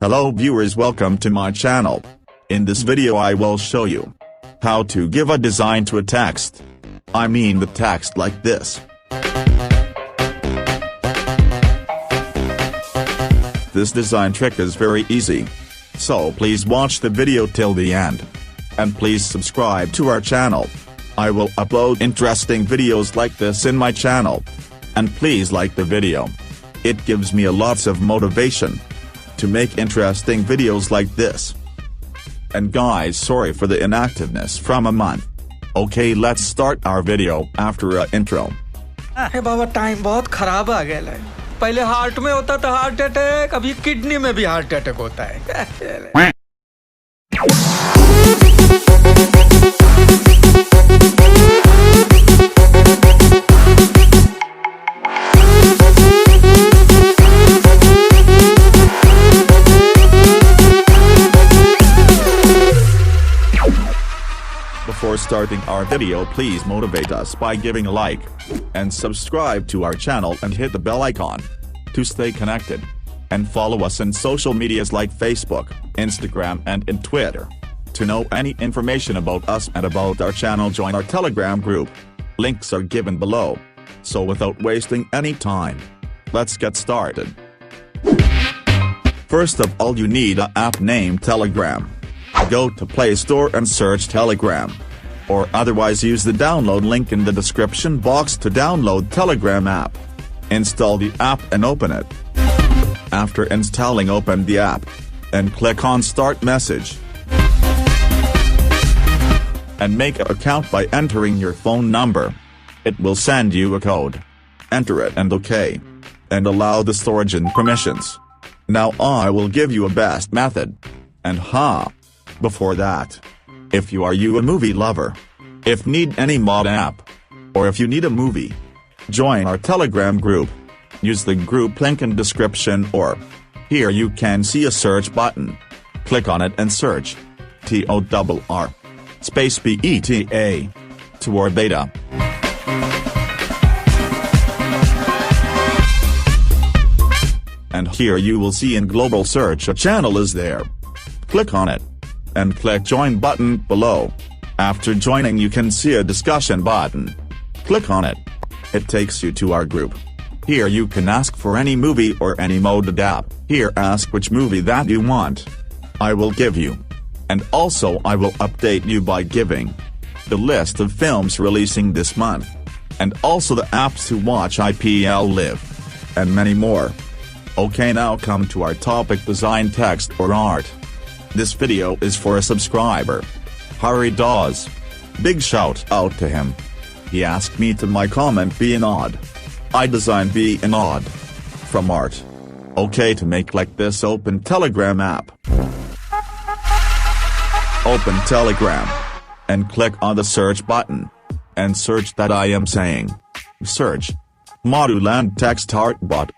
Hello viewers, welcome to my channel. In this video I will show you how to give a design to a text. I mean the text like this. This design trick is very easy. So please watch the video till the end. And please subscribe to our channel. I will upload interesting videos like this in my channel. And please like the video. It gives me a lots of motivation to make interesting videos like this. And guys, sorry for the inactiveness from a month. Okay, let's start our video after an intro. हे बाबा time बहुत खराब आ गया है। पहले heart में होता था हार्ट अटैक, अभी किडनी में भी हार्ट अटैक होता है। Before starting our video, please motivate us by giving a like and subscribe to our channel and hit the bell icon to stay connected, and follow us in social medias like Facebook, Instagram and in Twitter. To know any information about us and about our channel, join our Telegram group. Links are given below. So without wasting any time, let's get started. First of all, you need an app named Telegram. Go to Play Store and search Telegram. Or otherwise use the download link in the description box to download Telegram app. Install the app and open it. After installing, open the app and click on Start Message. And make an account by entering your phone number. It will send you a code. Enter it and OK. And allow the storage and permissions. Now I will give you a best method. And before that, if you are a movie lover, if need any mod app, or if you need a movie, join our Telegram group. Use the group link in description, or here you can see a search button. Click on it and search Torr space beta Torr beta. And here you will see in global search a channel is there. Click on it and click join button below. After joining, you can see a discussion button. Click on it. It takes you to our group. Here you can ask for any movie or any modded app. Here ask which movie that you want. I will give you. And also I will update you by giving the list of films releasing this month. And also the apps to watch IPL live. And many more. Okay, now come to our topic: design, text or art. This video is for a subscriber, ㄒㄖ. Big shout out to him. He asked me to my comment ㄒㄖ. I designed ㄒㄖ from art. Okay, to make like this, open Telegram app. Open Telegram. And click on the search button. And search that I am saying. Search ㄒㄖ text art bot.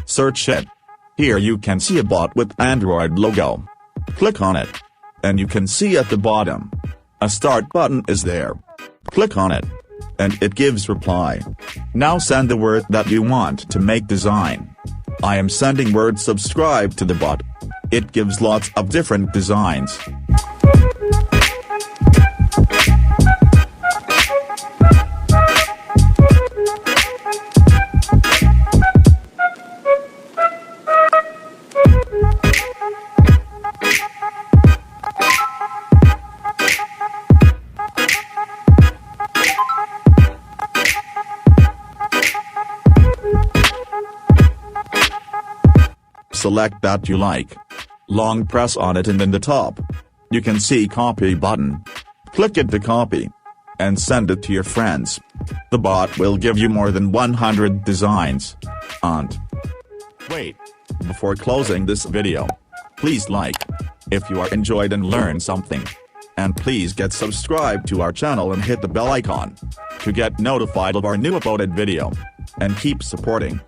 Search it. Here you can see a bot with Android logo. Click on it. And you can see at the bottom a start button is there. Click on it. And it gives reply. Now send the word that you want to make design. I am sending word subscribe to the bot. It gives lots of different designs. Select that you like. Long press on it and in the top, you can see copy button. Click it to copy. And send it to your friends. The bot will give you more than 100 designs. And wait, before closing this video, please like if you are enjoyed and learn something. And please get subscribed to our channel and hit the bell icon to get notified of our new uploaded video. And keep supporting.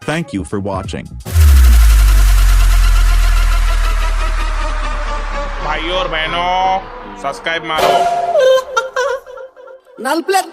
Thank you for watching. भाइयों और बहनों subscribe मारो ㄒㄖ